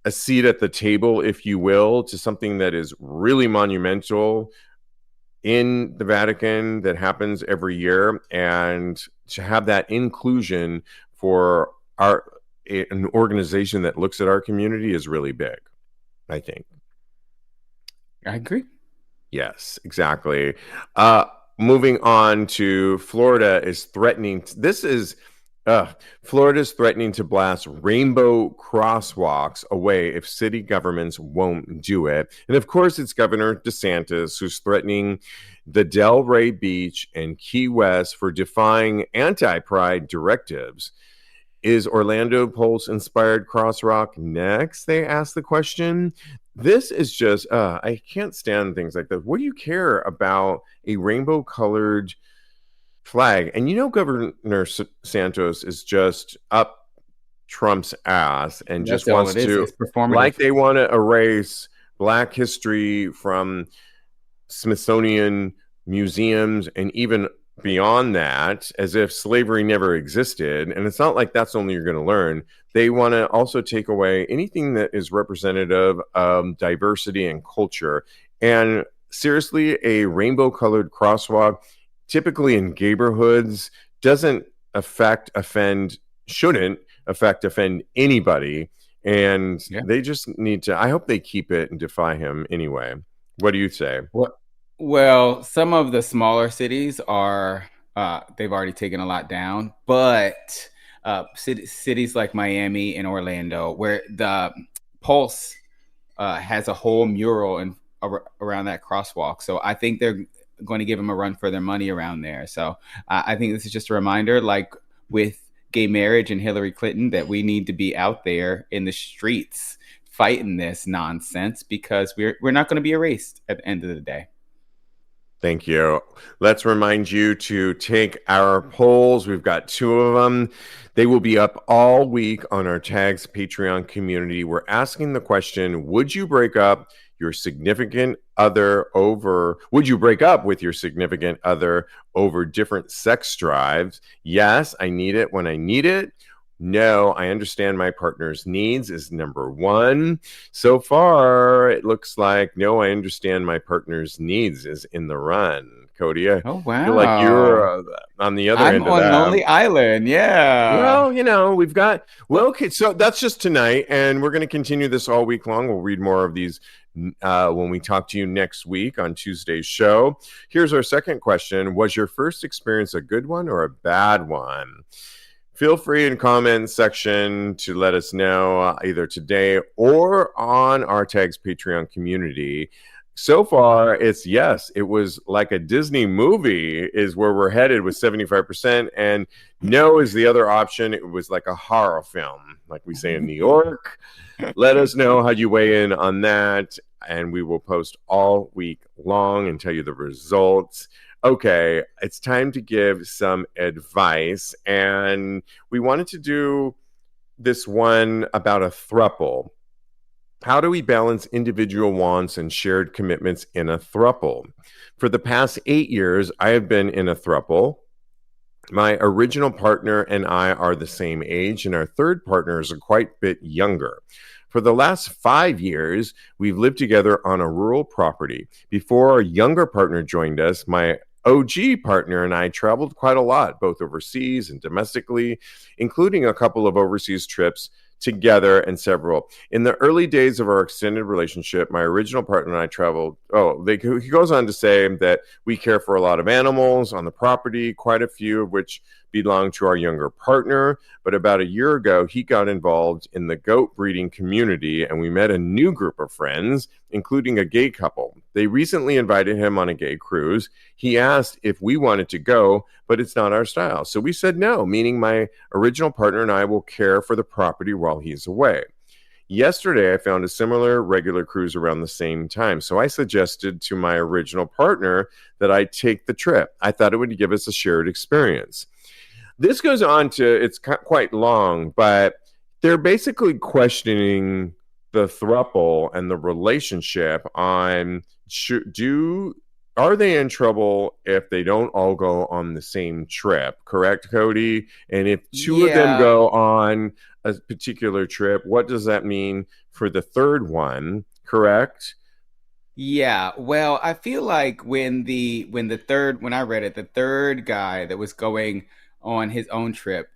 a seat at the table, if you will, to something that is really monumental in the Vatican that happens every year. And to have that inclusion for an organization that looks at our community is really big, I think. I agree. Yes, exactly. Moving on to Florida is threatening. Florida's threatening to blast rainbow crosswalks away if city governments won't do it. And of course, it's Governor DeSantis who's threatening the Delray Beach and Key West for defying anti-pride directives. Is Orlando Pulse-inspired crosswalk next? They ask the question. This is just, I can't stand things like that. What do you care about a rainbow-colored flag? And Governor Santos is just up Trump's ass and just wants to, like they want to erase Black history from Smithsonian museums and even beyond that, as if slavery never existed. And it's not like that's only you're going to learn. They want to also take away anything that is representative of diversity and culture. And seriously, a rainbow-colored crosswalk, typically in neighborhoods, shouldn't affect, offend anybody. And they just need to, I hope they keep it and defy him anyway. What do you say? Well, some of the smaller cities are, they've already taken a lot down, but cities like Miami and Orlando, where the Pulse has a whole mural around that crosswalk. So I think they're going to give them a run for their money around there. So I think this is just a reminder, like with gay marriage and Hilary Clinton, that we need to be out there in the streets fighting this nonsense, because we're not going to be erased at the end of the day. Thank you. Let's remind you to take our polls. We've got 2 of them. They will be up all week on our Tags Patreon community. We're asking the question, would you break up with your significant other over different sex drives? Yes, I need it when I need it. No, I understand my partner's needs is number 1. So far, it looks like no, I understand my partner's needs is in the run. Cody, I feel like you're on the other end of that. I'm on Lonely Island, yeah. Well, we've got, okay, so that's just tonight, and we're going to continue this all week long. We'll read more of these when we talk to you next week on Tuesday's show. Here's our second question. Was your first experience a good one or a bad one? Feel free in comment section to let us know either today or on our Tags Patreon community. So far, it's yes, it was like a Disney movie is where we're headed with 75%, and no is the other option. It was like a horror film, like we say in New York. Let us know how you weigh in on that, and we will post all week long and tell you the results. Okay, it's time to give some advice, and we wanted to do this one about a throuple. How do we balance individual wants and shared commitments in a throuple? For the past 8 years, I have been in a throuple. My original partner and I are the same age, and our third partner is a quite bit younger. For the last 5 years, we've lived together on a rural property. Before our younger partner joined us, my OG partner and I traveled quite a lot, both overseas and domestically, including a couple of overseas trips together and several. In the early days of our extended relationship, my original partner and I traveled. He goes on to say that we care for a lot of animals on the property, quite a few of which belong to our younger partner. But about a year ago, he got involved in the goat breeding community, and we met a new group of friends, including a gay couple. They recently invited him on a gay cruise. He asked if we wanted to go, but it's not our style. So we said no, meaning my original partner and I will care for the property while he's away. Yesterday, I found a similar regular cruise around the same time. So I suggested to my original partner that I take the trip. I thought it would give us a shared experience. This goes on to, it's quite long, but they're basically questioning the throuple and the relationship on are they in trouble if they don't all go on the same trip, correct, Cody? And if two of them go on a particular trip, what does that mean for the third one, correct? Yeah, well, I feel like when I read it, the third guy that was going on his own trip,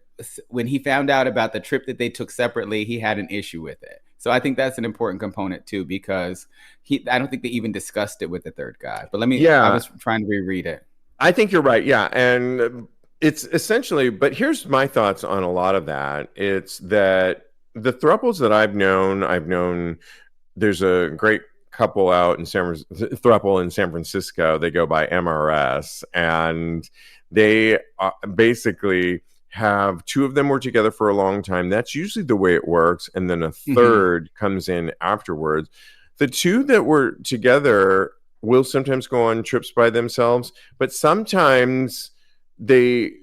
when he found out about the trip that they took separately, he had an issue with it. So I think that's an important component too, because I don't think they even discussed it with the third guy. But I was trying to reread it. I think you're right. Yeah. And it's essentially, but here's my thoughts on a lot of that. It's that the thruples that I've known, there's a great couple out in thruple in San Francisco. They go by MRS, and they basically have two of them were together for a long time. That's usually the way it works. And then a third comes in afterwards. The two that were together will sometimes go on trips by themselves, but sometimes the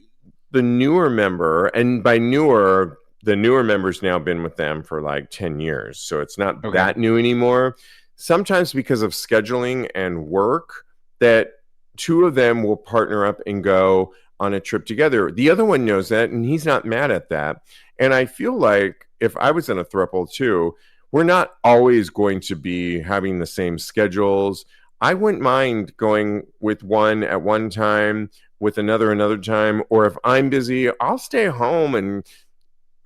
newer member, and by newer, the newer member's now been with them for like 10 years. So it's not that new anymore. Sometimes because of scheduling and work, that two of them will partner up and go on a trip together. The other one knows that, and he's not mad at that. And I feel like if I was in a throuple too, we're not always going to be having the same schedules. I wouldn't mind going with one at one time, with another time, or if I'm busy, I'll stay home and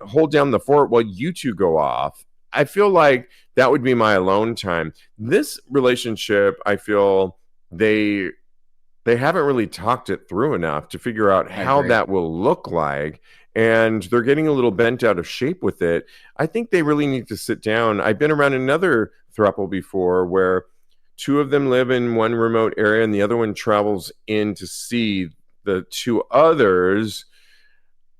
hold down the fort while you two go off. I feel like that would be my alone time. This relationship, I feel they haven't really talked it through enough to figure out how that will look like. And they're getting a little bent out of shape with it. I think they really need to sit down. I've been around another throuple before where two of them live in one remote area and the other one travels in to see the two others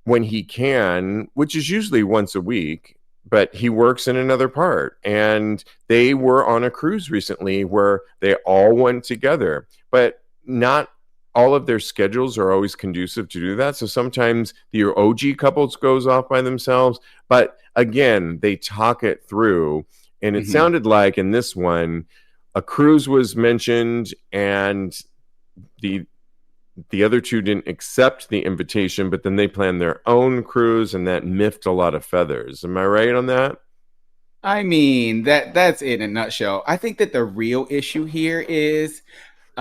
when he can, which is usually once a week, but he works in another part. And they were on a cruise recently where they all went together, but not all of their schedules are always conducive to do that. So sometimes the OG couples goes off by themselves, but again, they talk it through. And it sounded like in this one, a cruise was mentioned and the other two didn't accept the invitation, but then they planned their own cruise and that miffed a lot of feathers. Am I right on that? I mean, that's it in a nutshell. I think that the real issue here is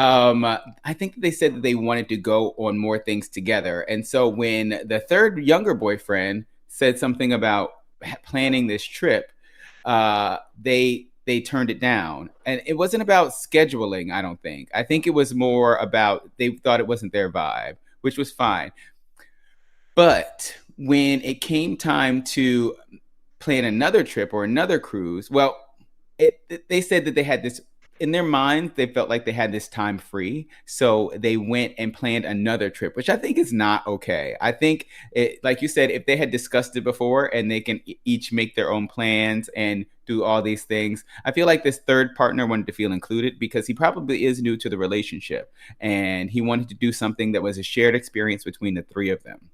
I think they said that they wanted to go on more things together. And so when the third younger boyfriend said something about planning this trip, they turned it down. And it wasn't about scheduling, I don't think. I think it was more about they thought it wasn't their vibe, which was fine. But when it came time to plan another trip or another cruise, well, they said that they had this in their minds, they felt like they had this time free. So they went and planned another trip, which I think is not okay. I think, like you said, if they had discussed it before and they can each make their own plans and do all these things, I feel like this third partner wanted to feel included because he probably is new to the relationship. And he wanted to do something that was a shared experience between the three of them.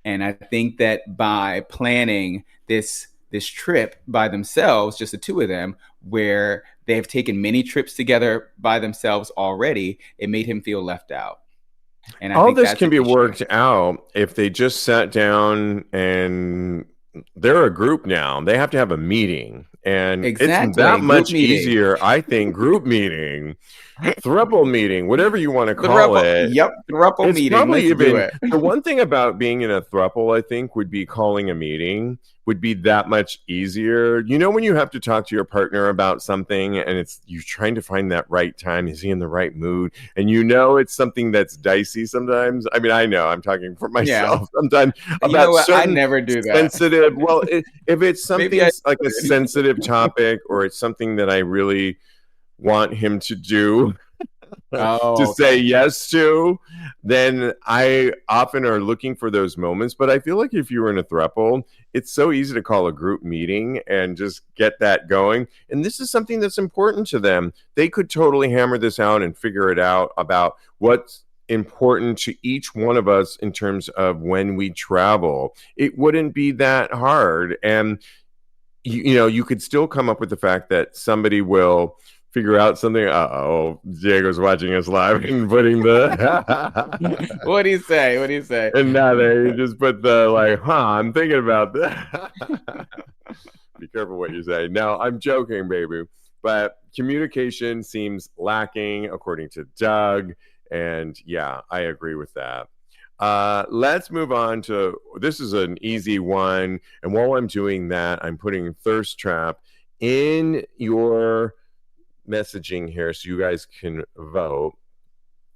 And I think that by planning this trip by themselves, just the two of them, where they have taken many trips together by themselves already, it made him feel left out. And all this can be worked out if they just sat down and they're a group now. They have to have a meeting. And it's that much easier, I think, group meeting throuple meeting, whatever you want to call it. Yep, throuple It's meeting. probably Let's do even it. the one thing about being in a throuple, I think, would be calling a meeting would be that much easier. You know, when you have to talk to your partner about something and it's you're trying to find that right time, is he in the right mood? And you know it's something that's dicey sometimes. I mean, I know I'm talking for myself sometimes You about know what? I certain never do that. sensitive. Well, if it's Maybe something I like a did. sensitive topic or it's something that I really want him to do to say yes to, then I often are looking for those moments. But I feel like if you were in a throuple, it's so easy to call a group meeting and just get that going. And this is something that's important to them. They could totally hammer this out and figure it out about what's important to each one of us in terms of when we travel. It wouldn't be that hard. And you know, you could still come up with the fact that somebody will figure out something. Oh, Diego's watching us live and putting the What do you say? What do you say? and now there you just put the like, I'm thinking about that. Be careful what you say. No, I'm joking, baby. But communication seems lacking, according to Doug. And yeah, I agree with that. Let's move on to, this is an easy one. And while I'm doing that, I'm putting thirst trap in your messaging here so you guys can vote.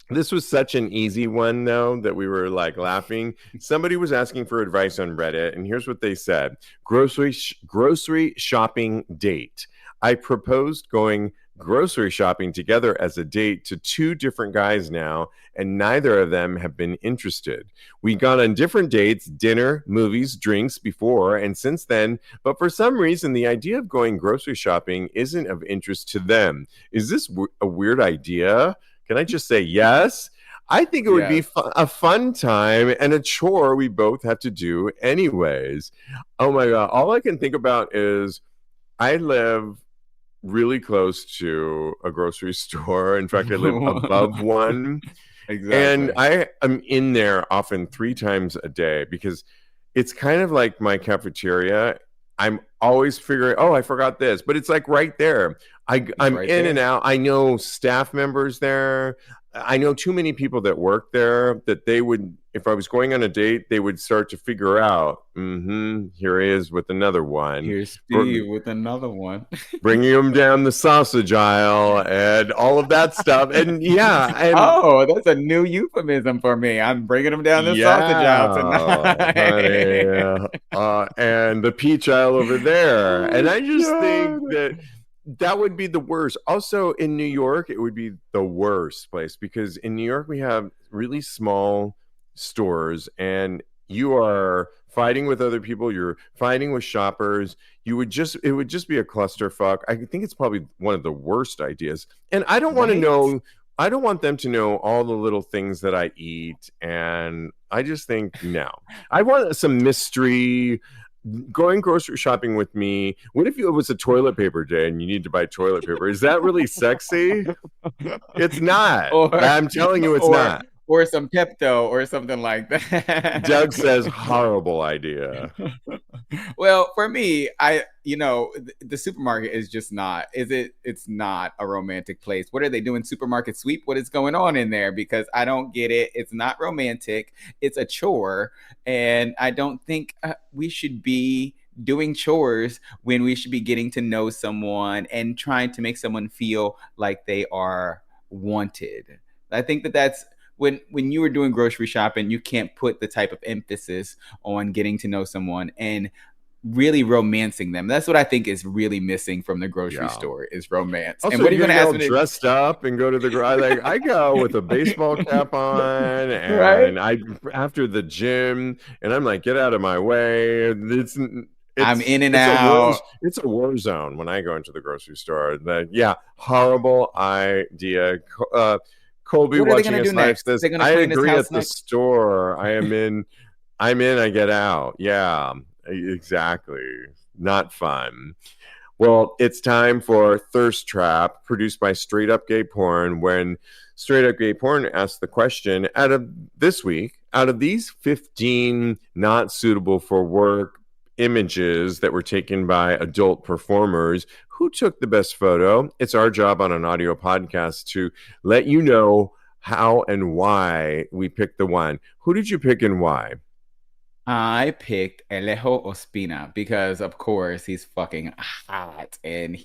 This was such an easy one, though, that we were like laughing. Somebody was asking for advice on Reddit, and here's what they said. Grocery shopping date. I proposed going grocery shopping together as a date to 2 different guys now, and neither of them have been interested. We gone on different dates, dinner, movies, drinks before and since then, but for some reason the idea of going grocery shopping isn't of interest to them. Is this a weird idea? Can I just say yes? I think it would be a fun time and a chore we both have to do anyways. Oh my God. All I can think about is I live really close to a grocery store. In fact, I live above one. Exactly. And I am in there often 3 times a day because it's kind of like my cafeteria. I'm always figuring, I forgot this, but it's like right there. I'm right in there. And out. I know staff members there. I know too many people that work there that they would, if I was going on a date, they would start to figure out, here he is with another one. Here's Steve with another one. Bringing him down the sausage aisle and all of that stuff. And yeah. And, that's a new euphemism for me. I'm bringing him down the sausage aisle tonight. And the peach aisle over there. And I just think that would be the worst. Also, in New York, it would be the worst place because in New York, we have really small stores and you are fighting with other people. You're fighting with shoppers. It would just be a clusterfuck. I think it's probably one of the worst ideas. And I don't want to know. I don't want them to know all the little things that I eat. And I just think, no. I want some mystery. Going grocery shopping with me. What if it was a toilet paper day and you need to buy toilet paper? Is that really sexy? It's not. I'm telling you, it's not. Or some Pepto or something like that. Doug says horrible idea. Well, for me, the supermarket is just not. It's not a romantic place. What are they doing? Supermarket sweep? What is going on in there? Because I don't get it. It's not romantic. It's a chore. And I don't think we should be doing chores when we should be getting to know someone and trying to make someone feel like they are wanted. I think that's when you were doing grocery shopping, you can't put the type of emphasis on getting to know someone and really romancing them. That's what I think is really missing from the grocery store is romance. Also, and what are you going to ask me? Dressed up and go to the garage. Like I go with a baseball cap on, and I after the gym, and I'm like, get out of my way. I'm in and out. It's a war zone when I go into the grocery store. Horrible idea. Colby what are watching they us do next? says, I agree at the store. I'm in, I get out. Yeah, exactly. Not fun. Well, it's time for Thirst Trap, produced by Straight Up Gay Porn, when Straight Up Gay Porn asks the question, out of these 15 not suitable for work images that were taken by adult performers, who took the best photo. It's our job on an audio podcast to let you know how and why we picked the one. Who did you pick and why? I picked Alejo Ospina because, of course, he's fucking hot, and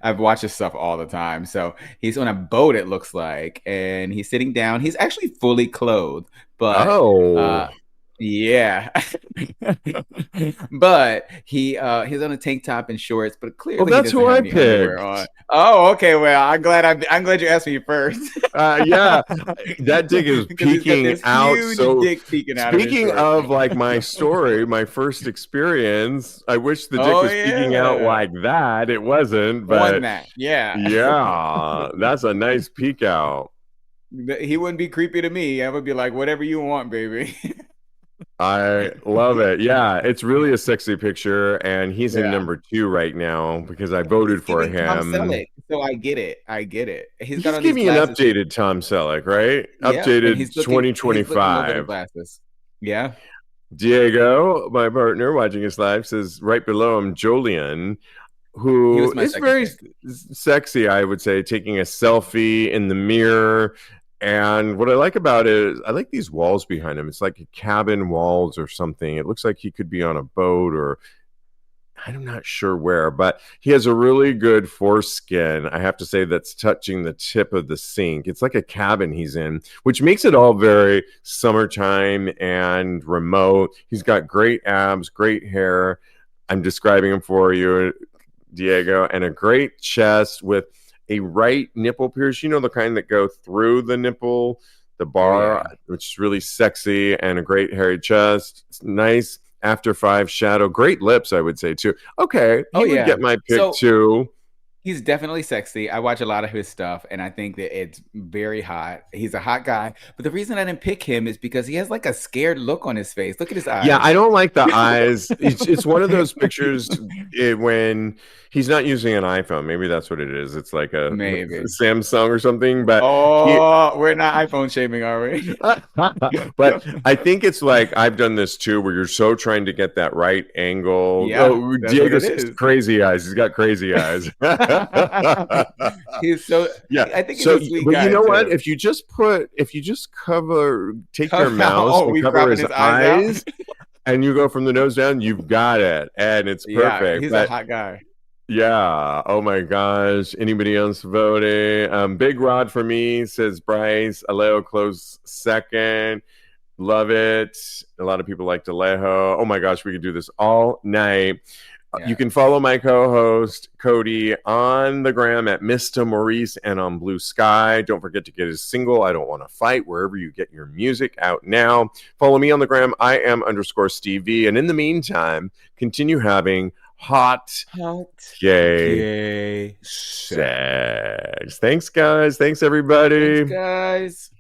I've watched his stuff all the time. So he's on a boat, it looks like, and he's sitting down. He's actually fully clothed, but yeah, but he's on a tank top and shorts, but clearly that's he doesn't who have I any underwear picked. on. Oh, okay. Well, I'm glad you asked me first. Yeah, that dick is peeking out. So dick peeking out speaking of like my story, my first experience, I wish the dick was peeking out like that. It wasn't, but on that, yeah, that's a nice peek out. He wouldn't be creepy to me. I would be like, whatever you want, baby. I love it. Yeah, it's really a sexy picture, and he's in number 2 right now because I voted for him. Tom Selleck, so I get it. He's giving an updated Tom Selleck, right? Yeah, updated he's 2025. Glasses. Yeah. Diego, my partner, watching us live, says right below him, Jolien, who is very sexy, I would say, taking a selfie in the mirror. And what I like about it is I like these walls behind him. It's like a cabin walls or something. It looks like he could be on a boat or I'm not sure where, but he has a really good foreskin. I have to say that's touching the tip of the sink. It's like a cabin he's in, which makes it all very summertime and remote. He's got great abs, great hair. I'm describing him for you, Diego, and a great chest with a right nipple pierce, the kind that go through the nipple, the bar, which is really sexy, and a great hairy chest. It's nice after 5 shadow. Great lips, I would say, too. Okay, he would get my pick, too. He's definitely sexy. I watch a lot of his stuff, and I think that it's very hot. He's a hot guy. But the reason I didn't pick him is because he has like a scared look on his face. Look at his eyes. Yeah, I don't like the eyes. It's one of those pictures when he's not using an iPhone. Maybe that's what it is. It's like a Samsung or something. But we're not iPhone shaming, are we? But I think it's like I've done this too, where you're so trying to get that right angle. Yeah, Diego's crazy eyes. He's got crazy eyes. He's so I think he's a sweet guy. But you know what? If you just take your mouse and cover his eyes and you go from the nose down, you've got it, and it's perfect. Yeah, he's a hot guy. Yeah. Oh my gosh. Anybody else voting? Big Rod for me, says Bryce. Alejo close second. Love it. A lot of people like Alejo. Oh my gosh, we could do this all night. Yeah. You can follow my co-host Cody on the gram at Mr. Maurice and on Blue Sky. Don't forget to get his single, I Don't Want to Fight, wherever you get your music, out now. Follow me on the gram, _Steve V. And in the meantime, continue having hot gay sex. Thanks, guys. Thanks, everybody. Thanks, guys.